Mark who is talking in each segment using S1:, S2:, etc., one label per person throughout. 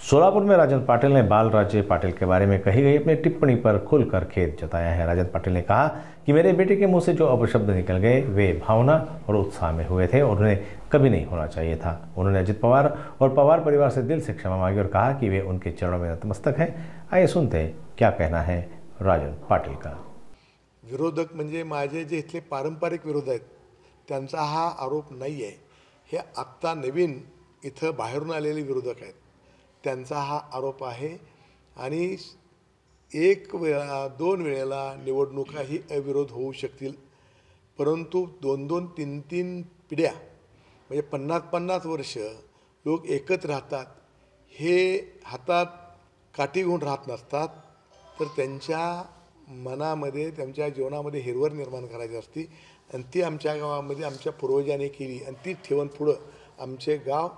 S1: सोलापुर में राजन पाटिल ने बाल राज्य पाटिल के बारे में कही गई अपनी टिप्पणी पर खुलकर खेद जताया है। राजन पाटिल ने कहा कि मेरे बेटे के मुंह से जो अपशब्द निकल गए वे भावना और उत्साह में हुए थे और उन्हें कभी नहीं होना चाहिए था। उन्होंने अजित पवार और पवार परिवार से दिल से क्षमा मांगी और कहा कि वे उनके चरणों में नतमस्तक हैं। आइए सुनते हैं क्या कहना है राजन पाटिल का।
S2: विरोधक म्हणजे माझे जे इथले पारंपरिक विरोध आहेत त्यांचा हा आरोप नाही आहे, हे आत्ता नवीन इथं बाहेरून आलेले विरोधक आहेत त्यांचा हा आरोप आहे। आणि एक वेळा दोन वेळेला निवडणुकाही अविरोध होऊ शकतील, परंतु दोन दोन तीन तीन पिढ्या म्हणजे 50-50 वर्ष लोक एकत्र राहतात, हे हातात काठी घेऊन राहत नसतात, तर त्यांच्या मनामध्ये त्यांच्या जीवनामध्ये हिरवळ निर्माण करायची असते आणि ती आमच्या गावामध्ये आमच्या पूर्वजांनी केली आणि ती ठेवून पुढं आमचे गाव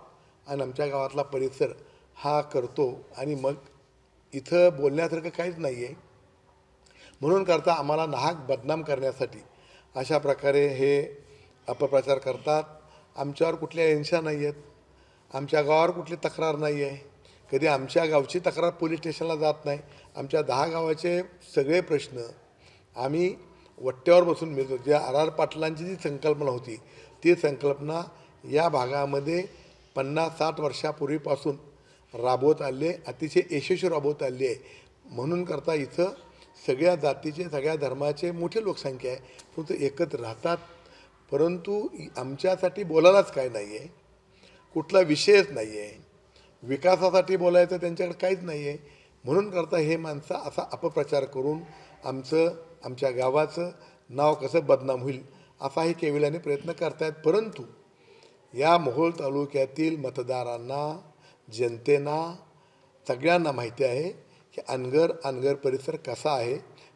S2: आणि आमच्या गावातला परिसर हा करतो। आणि मग इथं बोलण्यासारखं काहीच नाही आहे, म्हणून करता आम्हाला नाहक बदनाम करण्यासाठी अशा प्रकारे हे अपप्रचार करतात। आमच्यावर कुठल्या हिंसा नाही आहेत, आमच्या गावावर कुठली तक्रार नाही आहे, कधी आमच्या गावची तक्रार पोलीस स्टेशनला जात नाही। आमच्या 10 गावाचे सगळे प्रश्न आम्ही वट्ट्यावर बसून मिळतो। ज्या आर पाटलांची जी संकल्पना होती ती संकल्पना या भागामध्ये 50-60 वर्षापूर्वीपासून राबवत आले, अतिशय यशस्वी राबवत आली आहे। म्हणून करता इथं सगळ्या जातीचे सगळ्या धर्माचे मोठी लोकसंख्या आहे, परंतु एकत्र राहतात। परंतु आमच्यासाठी बोलायलाच काय नाही आहे, कुठला विषयच नाही आहे, विकासासाठी बोलायचं त्यांच्याकडे काहीच नाही आहे। म्हणून करता हे माणसं असा अपप्रचार करून आमच्या गावाचं नाव कसं बदनाम होईल असाही केविल्याने प्रयत्न करतायत। परंतु या मोहोळ तालुक्यातील मतदारांना जनतेना सगळ्यांना माहिती आहे की अनगर परिसर कसा आहे,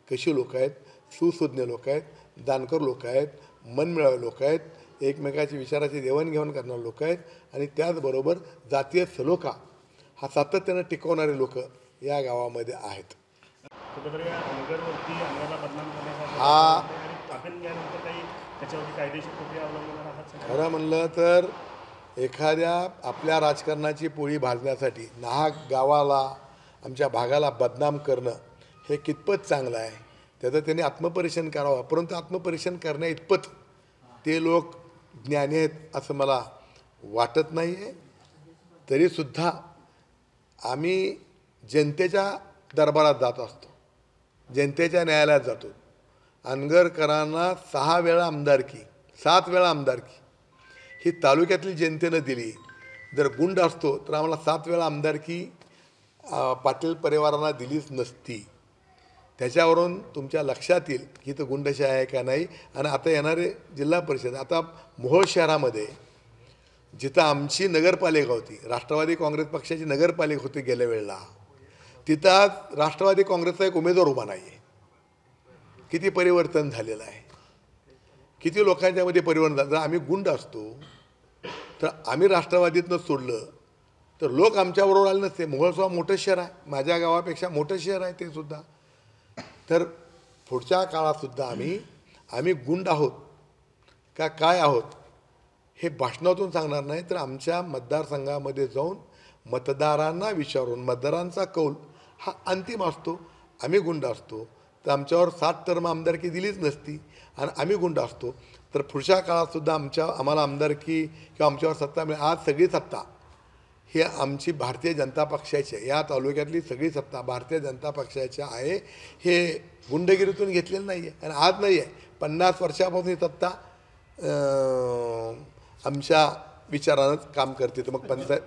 S2: कशी लोक आहेत, सुसज्ञ लोक आहेत, दानकर लोक आहेत, मनमिळावे लोक आहेत, एकमेकाची विचाराची देवाणघेवाण करणारे लोक आहेत आणि त्याचबरोबर जातीय सलोखा हा सातत्याने टिकवणारे लोक या गावामध्ये आहेत। खरं म्हणलं तर एखाद्या आपल्या राजकारणाची पोळी भाजण्यासाठी नाहक गावाला आमच्या भागाला बदनाम करणं हे कितपत चांगलं आहे, त्याचं त्यांनी आत्मपरीक्षण करावं। परंतु आत्मपरीक्षण करण्या इतपत ते लोक ज्ञानी आहेत असं मला वाटत नाही आहे। तरीसुद्धा आम्ही जनतेच्या दरबारात जात असतो, जनतेच्या न्यायालयात जातो। अनगरकरांना 6 वेळा आमदारकी 7 वेळा आमदारकी ही तालुक्यातली जनतेने दिली। जर गुंड असतो तर आम्हाला 7 वेळा आमदारकी पाटील परिवारांना दिलीच नसती। त्याच्यावरून तुमच्या लक्षात येईल की तो गुंडशाही आहे का नाही। आणि आता येणारे जिल्हा परिषद, आता मोहोळ शहरामध्ये जिथं आमची नगरपालिका होती, राष्ट्रवादी काँग्रेस पक्षाची नगरपालिका होती गेल्या वेळेला, तिथं राष्ट्रवादी काँग्रेसचा एक उमेदवार उभा नाही आहे। किती परिवर्तन झालेलं आहे, किती लोकांच्यामध्ये परिवर्तन झालं। जर आम्ही गुंड असतो तर आम्ही राष्ट्रवादीतनं सोडलं तर लोक आमच्याबरोबर आले नसते। मोहोळसुद्धा मोठं शहर आहे, माझ्या गावापेक्षा मोठं शहर आहे ते सुद्धा। तर पुढच्या काळातसुद्धा आम्ही गुंड आहोत का काय आहोत हे भाषणातून सांगणार नाही, तर आमच्या मतदारसंघामध्ये जाऊन मतदारांना विचारून मतदारांचा कौल हा अंतिम असतो। आम्ही गुंड असतो तर आमच्यावर 7 टर्म आमदारकी दिलीच नसती आणि आम्ही गुंड असतो तर पुढच्या काळातसुद्धा आम्हाला आमदारकी किंवा आमच्यावर सत्ता मिळेल। आज सगळी सत्ता ही आमची भारतीय जनता पक्षाची आहे, या तालुक्यातली सगळी सत्ता भारतीय जनता पक्षाची आहे। हे गुंडगिरीतून घेतलेलं नाही आहे आणि आज नाही आहे, 50 वर्षापासून ही सत्ता आमच्या विचारानंच काम करते। तर मग पंचायत